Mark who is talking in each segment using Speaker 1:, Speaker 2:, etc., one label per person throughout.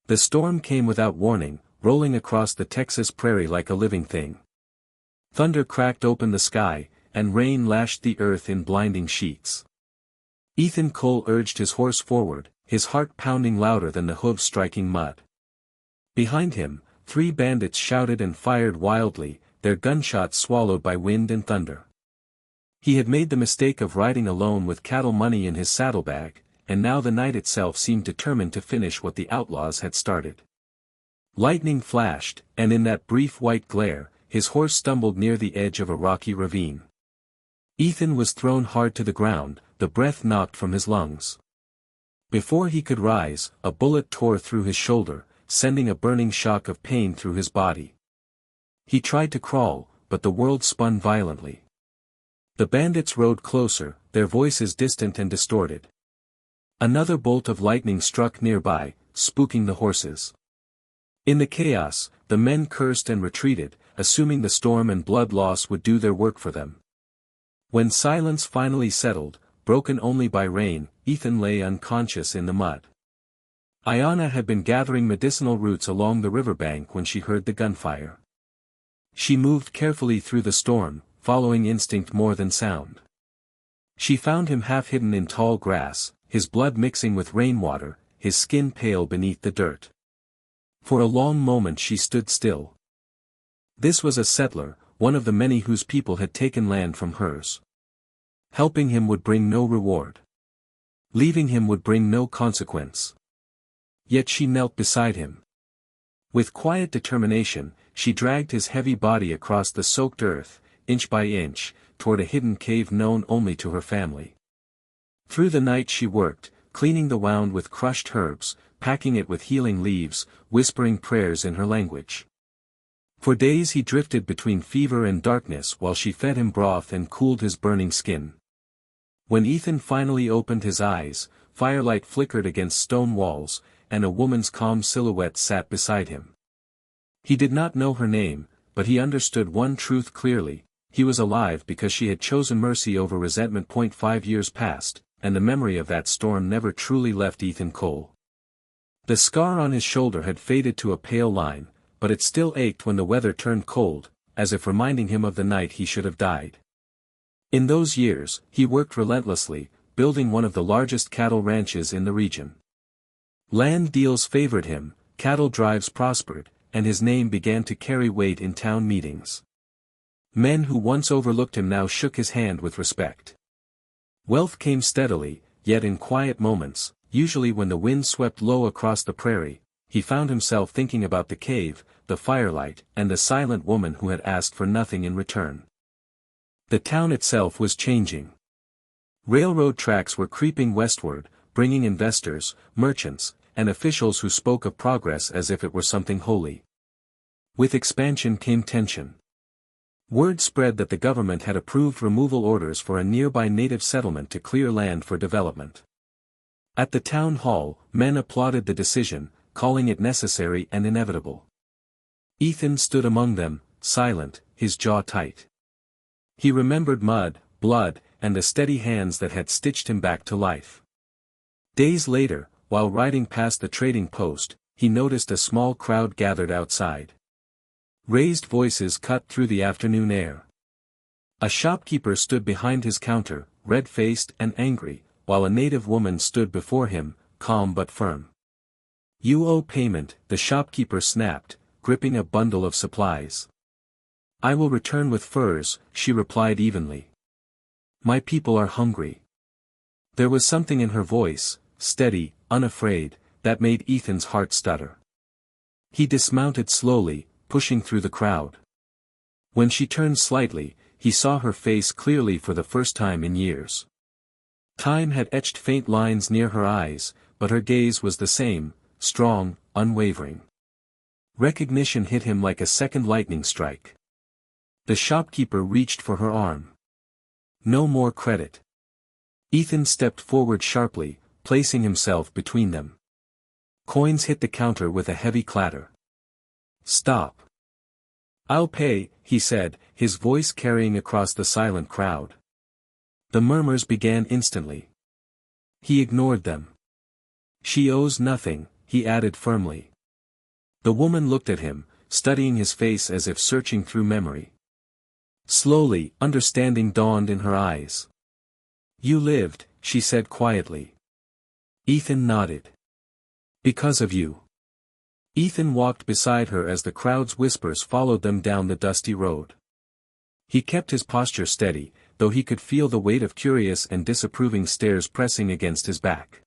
Speaker 1: The storm came without warning, rolling across the Texas prairie like a living thing. Thunder cracked open the sky, and rain lashed the earth in blinding sheets. Ethan Cole urged his horse forward, his heart pounding louder than the hooves striking mud. Behind him, 3 bandits shouted and fired wildly, their gunshots swallowed by wind and thunder. He had made the mistake of riding alone with cattle money in his saddlebag, and now the night itself seemed determined to finish what the outlaws had started. Lightning flashed, and in that brief white glare, his horse stumbled near the edge of a rocky ravine. Ethan was thrown hard to the ground, the breath knocked from his lungs. Before he could rise, a bullet tore through his shoulder, sending a burning shock of pain through his body. He tried to crawl, but the world spun violently. The bandits rode closer, their voices distant and distorted. Another bolt of lightning struck nearby, spooking the horses. In the chaos, the men cursed and retreated, assuming the storm and blood loss would do their work for them. When silence finally settled, broken only by rain, Ethan lay unconscious in the mud. Ayanna had been gathering medicinal roots along the riverbank when she heard the gunfire. She moved carefully through the storm, following instinct more than sound. She found him half hidden in tall grass, his blood mixing with rainwater, his skin pale beneath the dirt. For a long moment she stood still. This was a settler, one of the many whose people had taken land from hers. Helping him would bring no reward. Leaving him would bring no consequence. Yet she knelt beside him. With quiet determination, she dragged his heavy body across the soaked earth, inch by inch, toward a hidden cave known only to her family. Through the night she worked, cleaning the wound with crushed herbs, packing it with healing leaves, whispering prayers in her language. For days he drifted between fever and darkness while she fed him broth and cooled his burning skin. When Ethan finally opened his eyes, firelight flickered against stone walls, and a woman's calm silhouette sat beside him. He did not know her name, but he understood one truth clearly: he was alive because she had chosen mercy over resentment. 5 years passed, and the memory of that storm never truly left Ethan Cole. The scar on his shoulder had faded to a pale line, but it still ached when the weather turned cold, as if reminding him of the night he should have died. In those years, he worked relentlessly, building one of the largest cattle ranches in the region. Land deals favored him, cattle drives prospered, and his name began to carry weight in town meetings. Men who once overlooked him now shook his hand with respect. Wealth came steadily, yet in quiet moments, usually when the wind swept low across the prairie. He found himself thinking about the cave, the firelight, and the silent woman who had asked for nothing in return. The town itself was changing. Railroad tracks were creeping westward, bringing investors, merchants, and officials who spoke of progress as if it were something holy. With expansion came tension. Word spread that the government had approved removal orders for a nearby native settlement to clear land for development. At the town hall, men applauded the decision, calling it necessary and inevitable. Ethan stood among them, silent, his jaw tight. He remembered mud, blood, and the steady hands that had stitched him back to life. Days later, while riding past the trading post, he noticed a small crowd gathered outside. Raised voices cut through the afternoon air. A shopkeeper stood behind his counter, red-faced and angry, while a native woman stood before him, calm but firm. "You owe payment," the shopkeeper snapped, gripping a bundle of supplies. "I will return with furs," she replied evenly. "My people are hungry." There was something in her voice, steady, unafraid, that made Ethan's heart stutter. He dismounted slowly, pushing through the crowd. When she turned slightly, he saw her face clearly for the first time in years. Time had etched faint lines near her eyes, but her gaze was the same, strong, unwavering. Recognition hit him like a second lightning strike. The shopkeeper reached for her arm. "No more credit." Ethan stepped forward sharply, placing himself between them. Coins hit the counter with a heavy clatter. "Stop." "I'll pay," he said, his voice carrying across the silent crowd. The murmurs began instantly. He ignored them. "She owes nothing," he added firmly. The woman looked at him, studying his face as if searching through memory. Slowly, understanding dawned in her eyes. "You lived," she said quietly. Ethan nodded. "Because of you." Ethan walked beside her as the crowd's whispers followed them down the dusty road. He kept his posture steady, though he could feel the weight of curious and disapproving stares pressing against his back.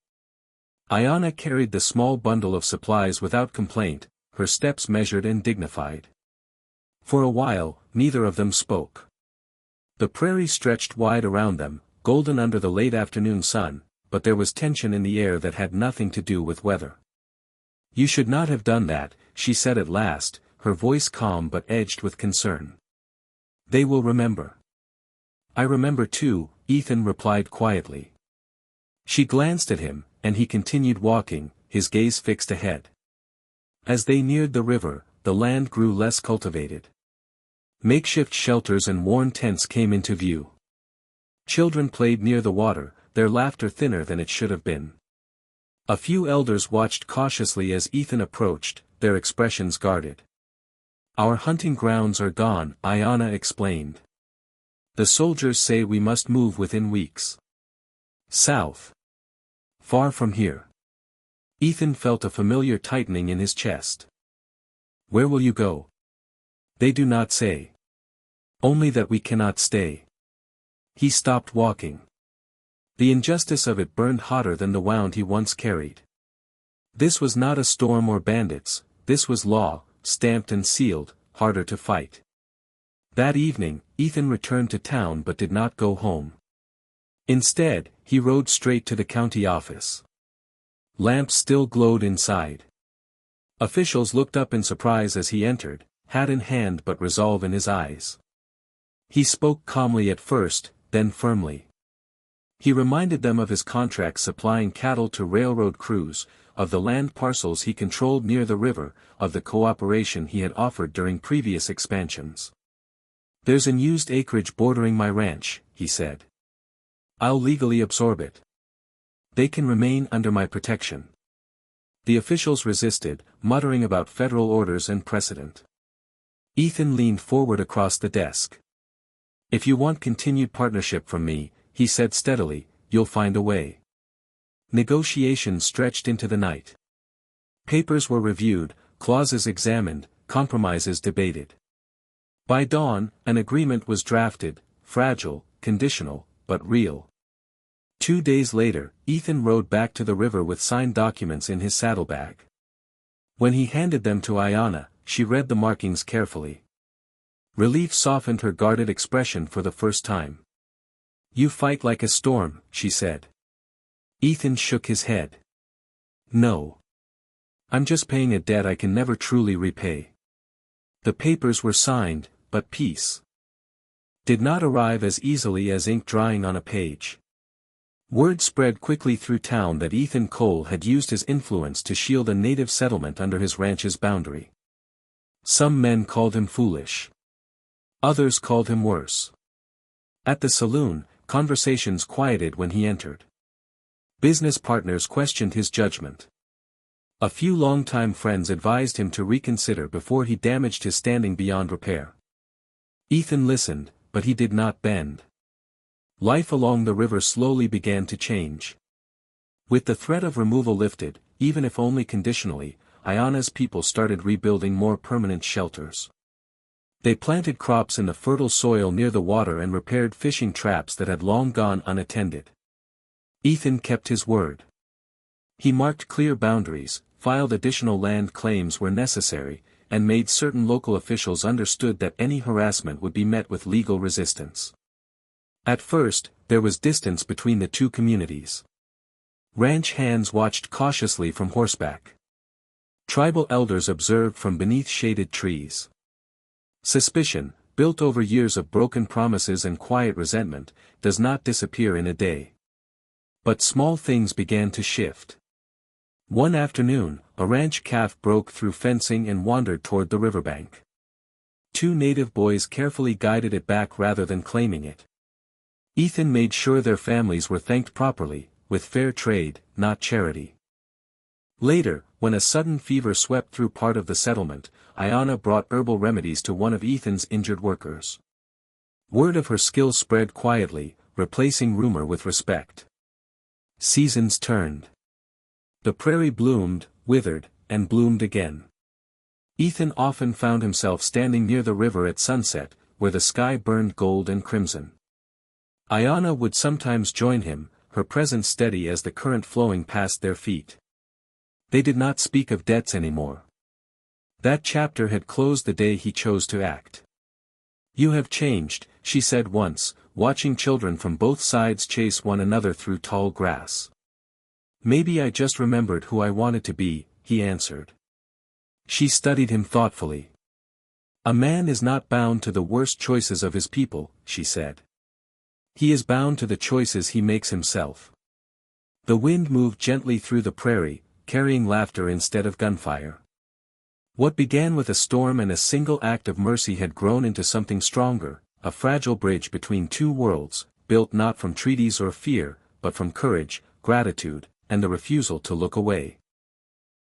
Speaker 1: Ayanna carried the small bundle of supplies without complaint, her steps measured and dignified. For a while, neither of them spoke. The prairie stretched wide around them, golden under the late afternoon sun, but there was tension in the air that had nothing to do with weather. "You should not have done that," she said at last, her voice calm but edged with concern. "They will remember." "I remember too," Ethan replied quietly. She glanced at him, and he continued walking, his gaze fixed ahead. As they neared the river, the land grew less cultivated. Makeshift shelters and worn tents came into view. Children played near the water, their laughter thinner than it should have been. A few elders watched cautiously as Ethan approached, their expressions guarded. "Our hunting grounds are gone," Ayanna explained. "The soldiers say we must move within weeks. South. Far from here." Ethan felt a familiar tightening in his chest. "Where will you go?" "They do not say. Only that we cannot stay." He stopped walking. The injustice of it burned hotter than the wound he once carried. This was not a storm or bandits, this was law, stamped and sealed, harder to fight. That evening, Ethan returned to town but did not go home. Instead, he rode straight to the county office. Lamps still glowed inside. Officials looked up in surprise as he entered, hat in hand but resolve in his eyes. He spoke calmly at first, then firmly. He reminded them of his contracts supplying cattle to railroad crews, of the land parcels he controlled near the river, of the cooperation he had offered during previous expansions. "There's unused acreage bordering my ranch," he said. "I'll legally absorb it. They can remain under my protection." The officials resisted, muttering about federal orders and precedent. Ethan leaned forward across the desk. "If you want continued partnership from me," he said steadily, "you'll find a way." Negotiations stretched into the night. Papers were reviewed, clauses examined, compromises debated. By dawn, an agreement was drafted, fragile, conditional, but real. 2 days later, Ethan rode back to the river with signed documents in his saddlebag. When he handed them to Ayanna, she read the markings carefully. Relief softened her guarded expression for the first time. "You fight like a storm," she said. Ethan shook his head. "No. I'm just paying a debt I can never truly repay." The papers were signed, but peace did not arrive as easily as ink drying on a page. Word spread quickly through town that Ethan Cole had used his influence to shield a native settlement under his ranch's boundary. Some men called him foolish. Others called him worse. At the saloon, conversations quieted when he entered. Business partners questioned his judgment. A few longtime friends advised him to reconsider before he damaged his standing beyond repair. Ethan listened, but he did not bend. Life along the river slowly began to change. With the threat of removal lifted, even if only conditionally, Ayanna's people started rebuilding more permanent shelters. They planted crops in the fertile soil near the water and repaired fishing traps that had long gone unattended. Ethan kept his word. He marked clear boundaries, filed additional land claims where necessary, and made certain local officials understood that any harassment would be met with legal resistance. At first, there was distance between the two communities. Ranch hands watched cautiously from horseback. Tribal elders observed from beneath shaded trees. Suspicion, built over years of broken promises and quiet resentment, does not disappear in a day. But small things began to shift. One afternoon, a ranch calf broke through fencing and wandered toward the riverbank. 2 native boys carefully guided it back rather than claiming it. Ethan made sure their families were thanked properly, with fair trade, not charity. Later, when a sudden fever swept through part of the settlement, Ayanna brought herbal remedies to one of Ethan's injured workers. Word of her skill spread quietly, replacing rumor with respect. Seasons turned. The prairie bloomed, withered, and bloomed again. Ethan often found himself standing near the river at sunset, where the sky burned gold and crimson. Ayanna would sometimes join him, her presence steady as the current flowing past their feet. They did not speak of debts anymore. That chapter had closed the day he chose to act. "You have changed," she said once, watching children from both sides chase one another through tall grass. "Maybe I just remembered who I wanted to be," he answered. She studied him thoughtfully. "A man is not bound to the worst choices of his people," she said. "He is bound to the choices he makes himself." The wind moved gently through the prairie, carrying laughter instead of gunfire. What began with a storm and a single act of mercy had grown into something stronger, a fragile bridge between two worlds, built not from treaties or fear, but from courage, gratitude, and the refusal to look away.